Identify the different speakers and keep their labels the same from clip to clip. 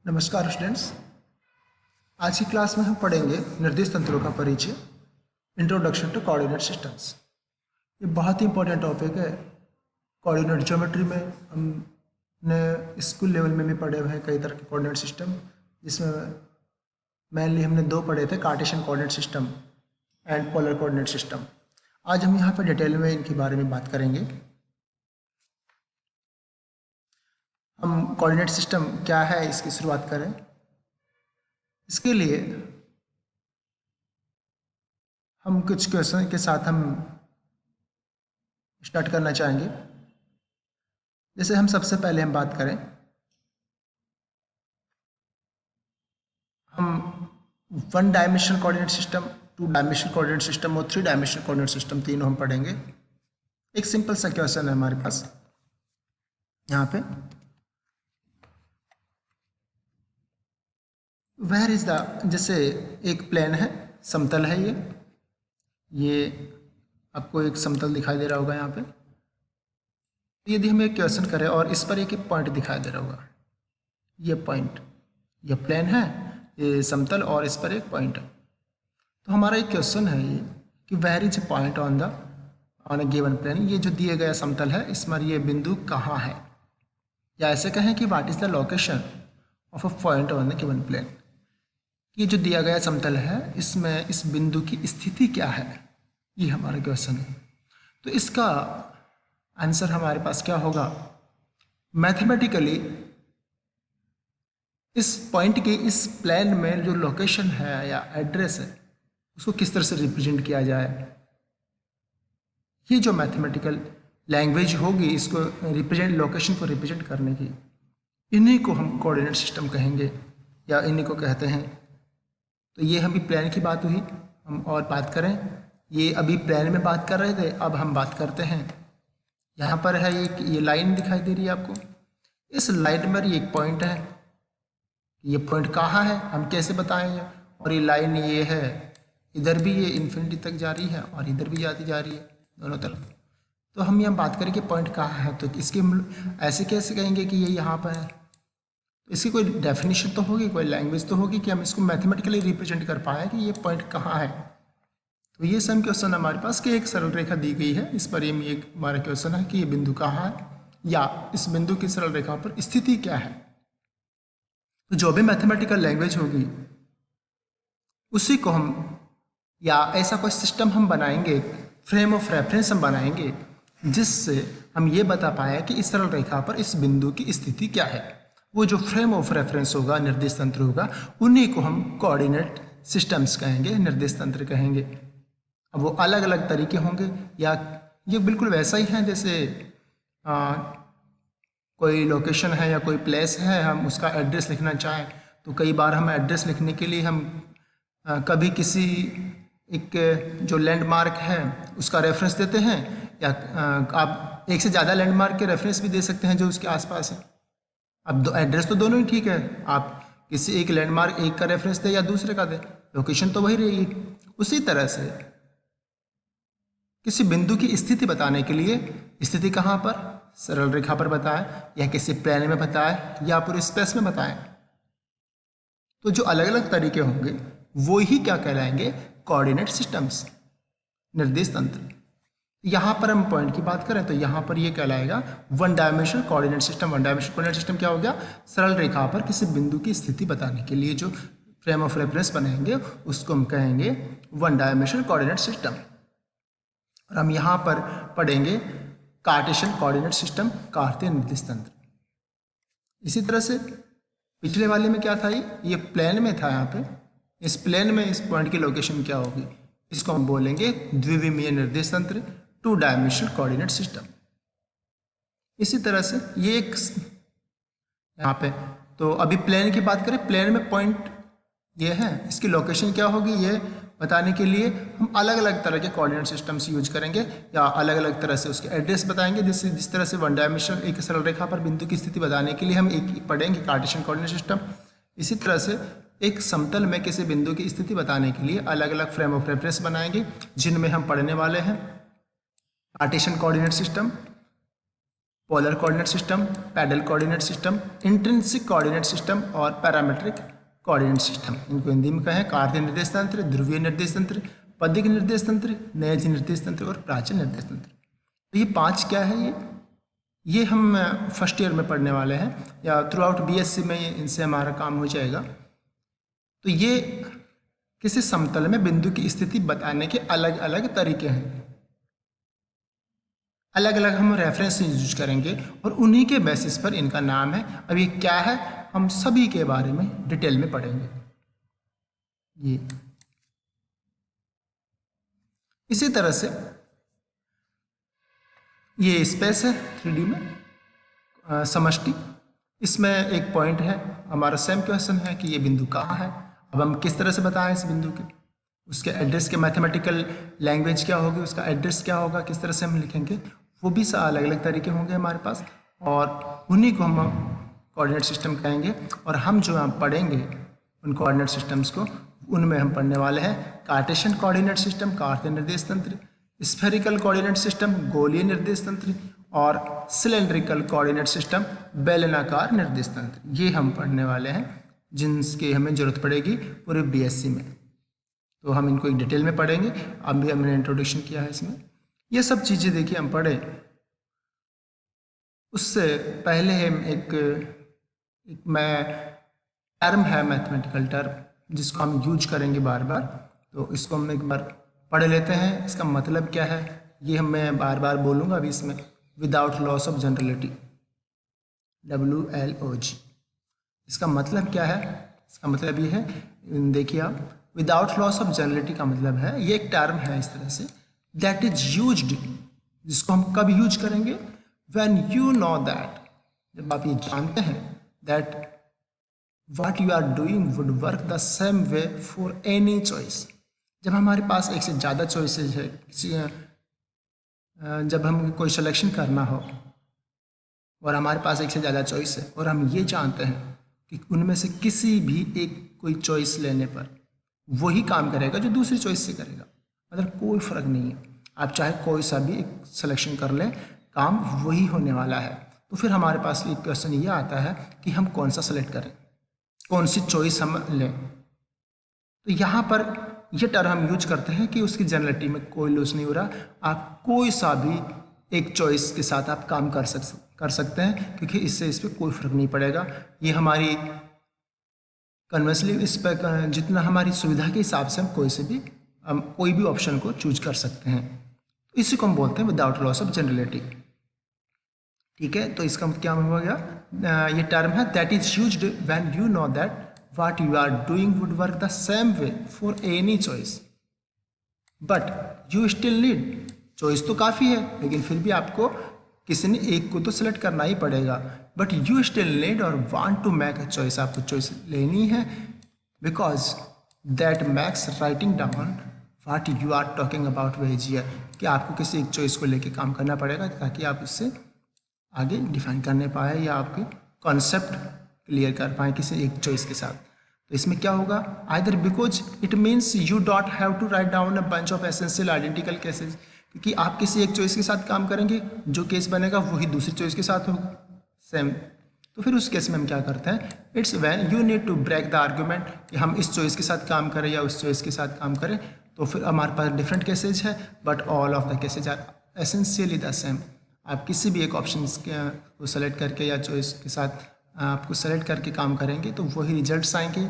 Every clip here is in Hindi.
Speaker 1: नमस्कार स्टूडेंट्स। आज की क्लास में हम पढ़ेंगे निर्देश तंत्रों का परिचय, इंट्रोडक्शन टू कोऑर्डिनेट सिस्टम्स। ये बहुत ही इंपॉर्टेंट टॉपिक है। कोऑर्डिनेट ज्योमेट्री में हमने स्कूल लेवल में भी पढ़े हुए हैं कई तरह के कोऑर्डिनेट सिस्टम, जिसमें मेनली हमने दो पढ़े थे, Cartesian coordinate system and polar coordinate system. आज हम यहाँ पर डिटेल में इनके बारे में बात करेंगे। हम कोऑर्डिनेट सिस्टम क्या है इसकी शुरुआत करें। इसके लिए हम कुछ क्वेश्चन के साथ हम स्टार्ट करना चाहेंगे। जैसे हम सबसे पहले हम बात करें, हम one dimensional coordinate system, two dimensional coordinate system और थ्री डायमेंशनल कोऑर्डिनेट सिस्टम, तीनों हम पढ़ेंगे। एक सिंपल सा क्वेश्चन है हमारे पास यहाँ पे, वेयर इज द, जैसे एक प्लेन है, समतल है, ये आपको एक समतल दिखाई दे रहा होगा यहाँ पे। यदि हम एक क्वेश्चन करें और इस पर एक पॉइंट दिखाई दे रहा होगा, ये पॉइंट, ये प्लेन है, ये समतल और इस पर एक पॉइंट है, तो हमारा एक क्वेश्चन है ये कि where is a point on a given plane. ये जो दिए गया समतल है, इसमें ये बिंदु कहाँ है, या ऐसे कहें कि what is the location of a point on the given plane. ये जो दिया गया समतल है, इसमें इस बिंदु की स्थिति क्या है, ये हमारा क्वेश्चन है। तो इसका आंसर हमारे पास क्या होगा, मैथमेटिकली इस पॉइंट के इस प्लेन में जो लोकेशन है या एड्रेस है, उसको किस तरह से रिप्रेजेंट किया जाए। ये जो मैथमेटिकल लैंग्वेज होगी इसको रिप्रेजेंट, लोकेशन को रिप्रेजेंट करने की, इन्हीं को हम कोऑर्डिनेट सिस्टम कहेंगे या इन्हीं को कहते हैं। तो ये हम भी प्लेन की बात हुई। हम और बात करें, ये अभी प्लेन में बात कर रहे थे, अब हम बात करते हैं, यहाँ पर है ये लाइन दिखाई दे रही है आपको, इस लाइन पर ये एक पॉइंट है, ये पॉइंट कहाँ है हम कैसे बताएंगे। और ये लाइन ये है, इधर भी ये इन्फिनिटी तक जा रही है और इधर भी जाती जा रही है, दोनों तरफ। तो हम यहाँ बात करें कि पॉइंट कहाँ है, तो इसके ऐसे कैसे कहेंगे कि ये यहाँ पर है। इसकी कोई डेफिनेशन तो होगी, कोई लैंग्वेज तो होगी कि हम इसको मैथमेटिकली रिप्रेजेंट कर पाए कि ये पॉइंट कहाँ है। तो ये सम क्वेश्चन हमारे पास कि एक सरल रेखा दी गई है, इस पर ये एक हमारा क्वेश्चन है कि ये बिंदु कहाँ है या इस बिंदु की सरल रेखा पर स्थिति क्या है। तो जो भी मैथमेटिकल लैंग्वेज होगी उसी को हम, या ऐसा कोई सिस्टम हम बनाएंगे, फ्रेम ऑफ रेफरेंस हम बनाएंगे, जिससे हम ये बता पाए कि इस सरल रेखा पर इस बिंदु की स्थिति क्या है। वो जो फ्रेम ऑफ रेफरेंस होगा, निर्देश तंत्र होगा, उन्हीं को हम कोऑर्डिनेट सिस्टम्स कहेंगे, निर्देश तंत्र कहेंगे। अब वो अलग अलग तरीके होंगे, या ये बिल्कुल वैसा ही है जैसे कोई लोकेशन है या कोई प्लेस है, हम उसका एड्रेस लिखना चाहें तो कई बार हम एड्रेस लिखने के लिए हम कभी किसी एक जो लैंडमार्क है उसका रेफरेंस देते हैं, या आप एक से ज़्यादा लैंडमार्क के रेफरेंस भी दे सकते हैं जो उसके आसपास है। अब एड्रेस तो दोनों ही ठीक है, आप किसी एक लैंडमार्क एक का रेफरेंस दे या दूसरे का दे, लोकेशन तो वही रहेगी। उसी तरह से किसी बिंदु की स्थिति बताने के लिए, स्थिति कहाँ पर, सरल रेखा पर बताएं, या किसी प्लेन में बताएं, या पूरे स्पेस में बताएं, तो जो अलग अलग तरीके होंगे वो ही क्या कहलाएंगे, कोऑर्डिनेट सिस्टम्स, निर्देश तंत्र। यहाँ पर हम पॉइंट की बात करें तो यहाँ पर ये कहलाएगा one dimensional coordinate system. One dimensional coordinate system क्या हो गया, सरल रेखा पर किसी बिंदु की स्थिति बताने के लिए जो फ्रेम ऑफ रेफरेंस बनाएंगे उसको हम कहेंगे वन डायमेंशनल कोऑर्डिनेट सिस्टम। और हम यहाँ पर पढ़ेंगे कार्टेशियन कोऑर्डिनेट सिस्टम, कार्तीय निर्देश तंत्र। इसी तरह से पिछले वाले में क्या था, ये प्लेन में था। यहाँ पे इस प्लेन में इस पॉइंट की लोकेशन क्या होगी, इसको हम बोलेंगे द्विविमीय निर्देश तंत्र, टू डायमेंशनल कोऑर्डिनेट सिस्टम। इसी तरह से ये एक यहाँ पे, तो अभी प्लेन की बात करें, प्लेन में पॉइंट ये है, इसकी लोकेशन क्या होगी ये बताने के लिए हम अलग अलग तरह के कोऑर्डिनेट सिस्टम्स यूज करेंगे, या अलग अलग तरह से उसके एड्रेस बताएंगे। जिस तरह से वन डायमेंशनल एक सरल रेखा पर बिंदु की स्थिति बताने के लिए हम एक पढ़ेंगे कार्टेशियन कोऑर्डिनेट सिस्टम, इसी तरह से एक समतल में किसी बिंदु की स्थिति बताने के लिए अलग अलग फ्रेम ऑफ रेफरेंस बनाएंगे, जिनमें हम पढ़ने वाले हैं Cartesian coordinate system, polar coordinate system, pedal coordinate system, intrinsic coordinate system और पैरामीट्रिक कोऑर्डिनेट सिस्टम। इनको हिंदी में कहें कार्तीय निर्देश तंत्र, ध्रुवीय निर्देश तंत्र, पदिक निर्देश तंत्र, नैज निर्देश तंत्र और प्राचीन निर्देश तंत्र। तो ये 5 क्या है, ये हम फर्स्ट ईयर में पढ़ने वाले हैं या थ्रू आउट बीएससी में इनसे हमारा काम हो जाएगा। तो ये किसी समतल में बिंदु की स्थिति बताने के अलग अलग तरीके हैं, अलग अलग हम रेफरेंस यूज करेंगे और उन्हीं के बेसिस पर इनका नाम है। अब ये क्या है हम सभी के बारे में डिटेल में पढ़ेंगे। ये इसी तरह से ये स्पेस है 3D में समष्टि। इसमें एक पॉइंट है, हमारा सेम क्वेश्चन है कि ये बिंदु कहाँ है। अब हम किस तरह से बताएं इस बिंदु के, उसके एड्रेस के मैथमेटिकल लैंग्वेज क्या होगी, उसका एड्रेस क्या होगा, किस तरह से हम लिखेंगे, वो भी अलग अलग तरीके होंगे हमारे पास और उन्हीं को हम कोऑर्डिनेट सिस्टम कहेंगे। और हम जो यहाँ पढ़ेंगे उन कोऑर्डिनेट सिस्टम्स को, उनमें हम पढ़ने वाले हैं कार्टेशियन कोऑर्डिनेट सिस्टम, कार्तीय निर्देश तंत्र, स्फेरिकल कोऑर्डिनेट सिस्टम, गोलीय निर्देश तंत्र और सिलेंड्रिकल कोऑर्डिनेट सिस्टम, बेलनाकार निर्देश तंत्र। ये हम पढ़ने वाले हैं जिनकी हमें जरूरत पड़ेगी पूरे बीएससी में। तो हम इनको एक डिटेल में पढ़ेंगे। अभी हमने इंट्रोडक्शन किया है इसमें, ये सब चीज़ें देखिए हम पढ़े। उससे पहले हम एक टर्म है मैथमेटिकल टर्म जिसको हम यूज करेंगे बार बार, तो इसको हम एक बार पढ़ लेते हैं। इसका मतलब क्या है ये मैं बार बार बोलूँगा अभी इसमें, without loss of generality, WLOG। इसका मतलब क्या है, इसका मतलब ये है, देखिए आप, विदाउट लॉस ऑफ जनरलिटी का मतलब है, ये एक टर्म है इस तरह से, दैट इज यूज्ड, जिसको हम कब यूज करेंगे, व्हेन यू नो दैट, जब आप ये जानते हैं that what you are doing would work the same way for any choice. जब हमारे पास एक से ज़्यादा चॉइसेस है, जब हम कोई सिलेक्शन करना हो और हमारे पास एक से ज़्यादा चॉइस है और हम ये जानते हैं कि उनमें से किसी भी एक कोई चॉइस लेने पर वही काम करेगा जो दूसरी चॉइस से करेगा, मतलब कोई फ़र्क नहीं है, आप चाहे कोई सा भी एक सिलेक्शन कर लें, काम वही होने वाला है। तो फिर हमारे पास एक क्वेश्चन ये आता है कि हम कौन सा सेलेक्ट करें, कौन सी चॉइस हम लें। तो यहाँ पर ये टर्म हम यूज करते हैं कि उसकी जनरलिटी में कोई लॉस नहीं हो रहा, आप कोई सा भी एक चॉइस के साथ आप काम कर सकते हैं, क्योंकि इससे इस पर कोई फ़र्क नहीं पड़ेगा। ये हमारी कन्वेंसली इस पर जितना हमारी सुविधा के हिसाब से हम कोई भी ऑप्शन को चूज कर सकते हैं। तो इसी को हम बोलते हैं विदाउट लॉस ऑफ जनरलिटी। ठीक है, तो इसका क्या हो गया, ये टर्म है that is used when you know that what you are doing would work the same way for any choice but you still need, choice तो काफ़ी है लेकिन फिर भी आपको किसी ने एक को तो सिलेक्ट करना ही पड़ेगा, बट यू स्टिल नीड और want to make a choice, आपको चॉइस लेनी है, because that makes writing down what you are talking about way easier, कि आपको किसी एक चॉइस को लेके काम करना पड़ेगा ताकि आप इससे आगे डिफाइन करने पाए या आपके कॉन्सेप्ट क्लियर कर पाएँ किसी एक चॉइस के साथ। तो इसमें क्या होगा, either because it means you don't have to write down a bunch of essential identical cases, क्योंकि आप किसी एक चॉइस के साथ काम करेंगे, जो केस बनेगा वही दूसरी चॉइस के साथ होगा सेम। तो फिर उस केस में हम क्या करते हैं, it's when you need to break the argument कि हम इस चॉइस के साथ काम करें या उस चॉइस के साथ काम करें। तो फिर हमारे पास डिफरेंट केसेज है but all of the cases are essentially the same. आप किसी भी एक ऑप्शन को सेलेक्ट करके या चॉइस के साथ आपको सेलेक्ट करके काम करेंगे तो वही रिजल्ट्स आएंगे,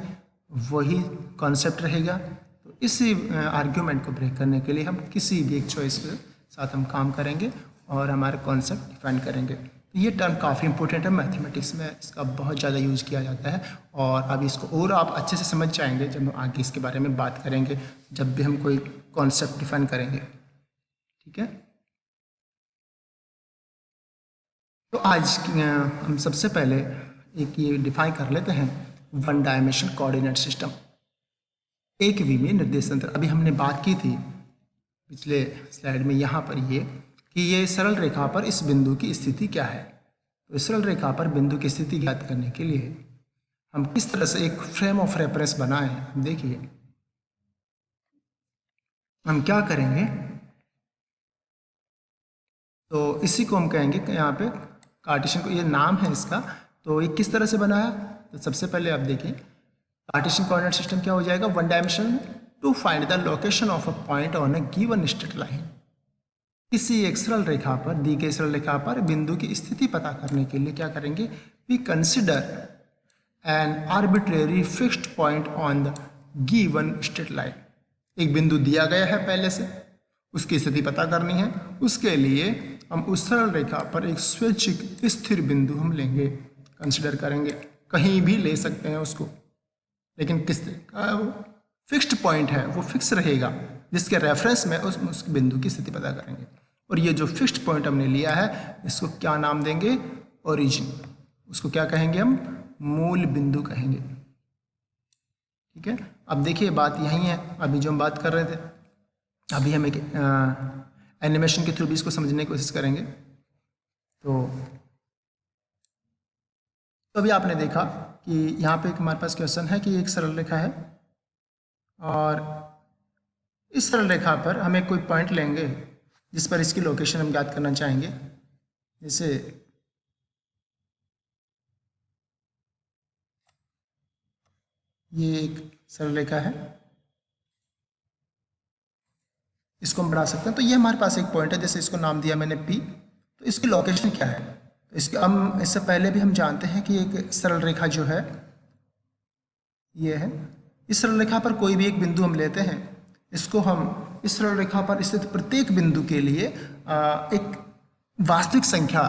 Speaker 1: वही कॉन्सेप्ट रहेगा। तो इसी आर्ग्यूमेंट को ब्रेक करने के लिए हम किसी भी एक चॉइस के साथ हम काम करेंगे और हमारे कॉन्सेप्ट डिफाइन करेंगे। तो ये टर्म काफ़ी इंपॉर्टेंट है, मैथमेटिक्स में इसका बहुत ज़्यादा यूज़ किया जाता है और अब इसको और आप अच्छे से समझ जाएंगे जब हम आगे इसके बारे में बात करेंगे, जब भी हम कोई कॉन्सेप्ट डिफाइन करेंगे। ठीक है, तो आज हम सबसे पहले एक ये डिफाइन कर लेते हैं वन डायमेंशन कोऑर्डिनेट सिस्टम, एक विमीय निर्देश तंत्र। अभी हमने बात की थी पिछले स्लाइड में यहाँ पर ये कि ये सरल रेखा पर इस बिंदु की स्थिति क्या है। तो इस सरल रेखा पर बिंदु की स्थिति ज्ञात करने के लिए हम किस तरह से एक फ्रेम ऑफ रेफरेंस बनाएं। देखिए हम क्या करेंगे, तो इसी को हम कहेंगे कि यहाँ पे कार्टेशियन को, ये नाम है इसका, तो ये किस तरह से बना है? तो सबसे पहले आप देखिए कार्टेशियन कोऑर्डिनेट सिस्टम क्या हो जाएगा, one dimension to find the location of a point on a given straight line. किसी एक सरल रेखा पर, दी गई सरल रेखा पर बिंदु की स्थिति पता करने के लिए क्या करेंगे, we consider an arbitrary fixed point on the given straight line. एक बिंदु दिया गया है पहले से, उसकी स्थिति पता करनी है, उसके लिए हम उस सरल रेखा पर एक स्वैच्छिक स्थिर बिंदु हम लेंगे, कंसिडर करेंगे, कहीं भी ले सकते हैं उसको, लेकिन किस फिक्स्ड पॉइंट है वो फिक्स रहेगा, जिसके रेफरेंस में उस बिंदु की स्थिति पता करेंगे। और ये जो फिक्स्ड पॉइंट हमने लिया है इसको क्या नाम देंगे, ओरिजिन। उसको क्या कहेंगे हम, मूल बिंदु कहेंगे। ठीक है, अब देखिए बात यही है, अभी जो हम बात कर रहे थे, अभी हम एक एनिमेशन के थ्रू भी इसको समझने की कोशिश करेंगे। तो अभी आपने देखा कि यहाँ पे एक हमारे पास क्वेश्चन है कि एक सरल रेखा है और इस सरल रेखा पर हमें कोई पॉइंट लेंगे जिस पर इसकी लोकेशन हम ज्ञात करना चाहेंगे। जैसे ये एक सरल रेखा है, इसको हम बढ़ा सकते हैं। तो ये हमारे पास एक पॉइंट है, जैसे इसको नाम दिया मैंने P। तो इसकी लोकेशन क्या है, तो इसके हम इससे पहले भी हम जानते हैं कि एक सरल रेखा जो है ये है, इस सरल रेखा पर कोई भी एक बिंदु हम लेते हैं, इसको हम इस सरल रेखा पर स्थित प्रत्येक बिंदु के लिए एक वास्तविक संख्या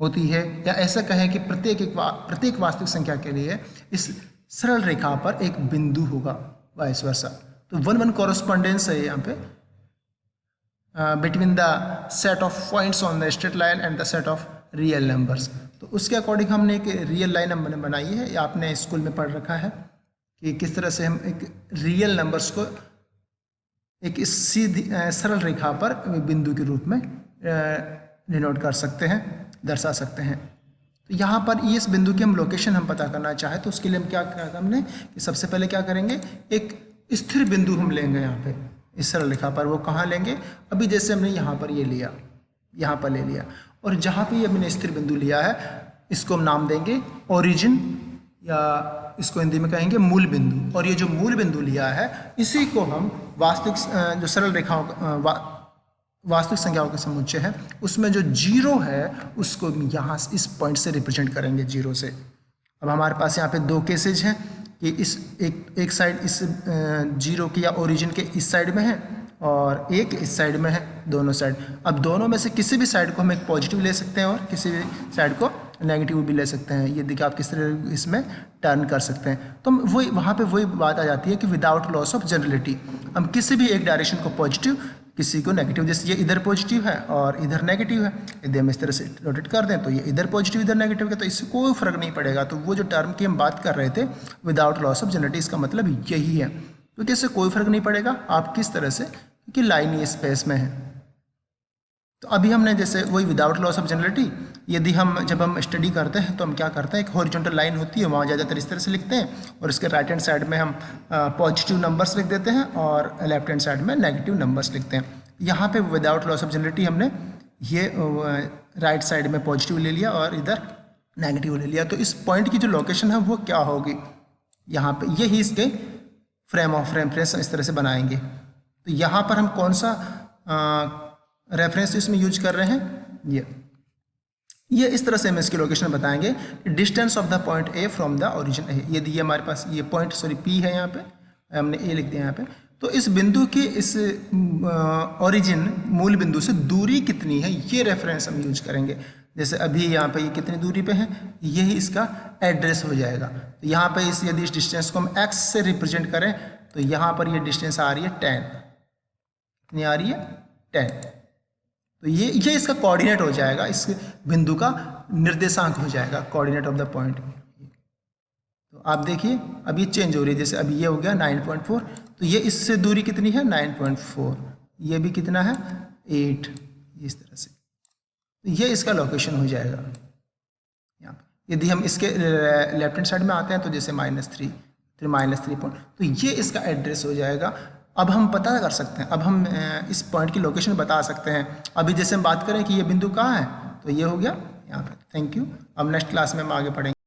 Speaker 1: होती है, या ऐसा कहें कि प्रत्येक वास्तविक संख्या के लिए इस सरल रेखा पर एक बिंदु होगा, वाइस वर्सा। तो 1-1 कॉरेस्पॉन्डेंस है यहाँ पे between the set of points on the straight line and the set of real numbers. तो उसके अकॉर्डिंग हमने एक रियल लाइन हमने बनाई है, या आपने स्कूल में पढ़ रखा है कि किस तरह से हम एक रियल नंबर्स को एक सीधी सरल रेखा पर बिंदु के रूप में डिनोट कर सकते हैं, दर्शा सकते हैं। तो यहाँ पर इस बिंदु की हम लोकेशन हम पता करना चाहें तो उसके लिए हम क्या कहा हमने कि सबसे पहले क्या करेंगे, एक स्थिर बिंदु हम लेंगे यहाँ पे इस सरल रेखा पर। वो कहाँ लेंगे, अभी जैसे हमने यहाँ पर ये लिया, यहाँ पर ले लिया, और जहाँ पे ये हमने स्थिर बिंदु लिया है इसको हम नाम देंगे ओरिजिन, या इसको हिंदी में कहेंगे मूल बिंदु। और ये जो मूल बिंदु लिया है इसी को हम वास्तविक जो सरल रेखाओं वास्तविक संख्याओं के समुच्चय है उसमें जो जीरो है उसको यहाँ इस पॉइंट से रिप्रेजेंट करेंगे, जीरो से। अब हमारे पास यहाँ पे दो केसेज हैं कि इस एक साइड इस जीरो की या ओरिजिन के इस साइड में है और एक इस साइड में है, दोनों साइड। अब दोनों में से किसी भी साइड को हम एक पॉजिटिव ले सकते हैं और किसी भी साइड को नेगेटिव भी ले सकते हैं। ये देखिए आप किस तरह इसमें टर्न कर सकते हैं। तो वही वहाँ पे वही बात आ जाती है कि विदाउट लॉस ऑफ जनरलिटी हम किसी भी एक डायरेक्शन को पॉजिटिव किसी को नेगेटिव, जैसे ये इधर पॉजिटिव है और इधर नेगेटिव है, यदि हम इस तरह से रोटेट कर दें तो ये इधर पॉजिटिव इधर नेगेटिव है, तो इससे कोई फर्क नहीं पड़ेगा। तो वो जो टर्म की हम बात कर रहे थे विदाउट लॉस ऑफ जनरलिटी, इसका मतलब यही है, क्योंकि इससे कोई फर्क नहीं पड़ेगा आप किस तरह से, क्योंकि लाइन ये स्पेस में है। तो अभी हमने जैसे वही विदाउट लॉस ऑफ जनरलिटी, यदि हम जब हम स्टडी करते हैं तो हम क्या करते हैं, एक हॉरिजॉन्टल लाइन होती है वहाँ ज़्यादातर इस तरह से लिखते हैं और इसके राइट हैंड साइड में हम पॉजिटिव नंबर्स लिख देते हैं और लेफ्ट हैंड साइड में नेगेटिव नंबर्स लिखते हैं। यहाँ पे विदाउट लॉस ऑफ जनरलिटी हमने ये राइट साइड में पॉजिटिव ले लिया और इधर नेगेटिव ले लिया। तो इस पॉइंट की जो लोकेशन है वो क्या होगी, यहाँ पे यही इसके फ्रेम ऑफ रेफरेंस इस तरह से बनाएंगे। तो यहाँ पर हम कौन सा रेफरेंस इसमें यूज कर रहे हैं, ये इस तरह से हम इसकी लोकेशन बताएंगे, distance of the point A from the origin A. यदि ये हमारे पास ये पॉइंट पी है, यहाँ पे हमने ए लिख दिया यहाँ पे, तो इस बिंदु की इस ओरिजिन मूल बिंदु से दूरी कितनी है ये रेफरेंस हम यूज करेंगे। जैसे अभी यहाँ पे ये कितनी दूरी पे है, यही इसका एड्रेस हो जाएगा। तो यहाँ पे यदि इस डिस्टेंस को हम x से रिप्रेजेंट करें तो यहाँ पर ये डिस्टेंस आ रही है 10, कितनी आ रही है 10। तो ये इसका कोऑर्डिनेट हो जाएगा, इस बिंदु का निर्देशांक हो जाएगा, कोऑर्डिनेट ऑफ द पॉइंट। तो आप देखिए अब ये चेंज हो रही है, जैसे अभी ये हो गया 9.4, तो ये इससे दूरी कितनी है 9.4, ये भी कितना है 8, इस तरह से। तो ये इसका लोकेशन हो जाएगा यहाँ पर। यदि हम इसके लेफ्ट हैंड साइड में आते हैं तो जैसे -3 पॉइंट, तो ये इसका एड्रेस हो जाएगा। अब हम पता कर सकते हैं, अब हम इस पॉइंट की लोकेशन बता सकते हैं। अभी जैसे हम बात करें कि ये बिंदु कहाँ है, तो ये हो गया यहाँ पे। Thank you. अब नेक्स्ट क्लास में हम आगे पढ़ेंगे।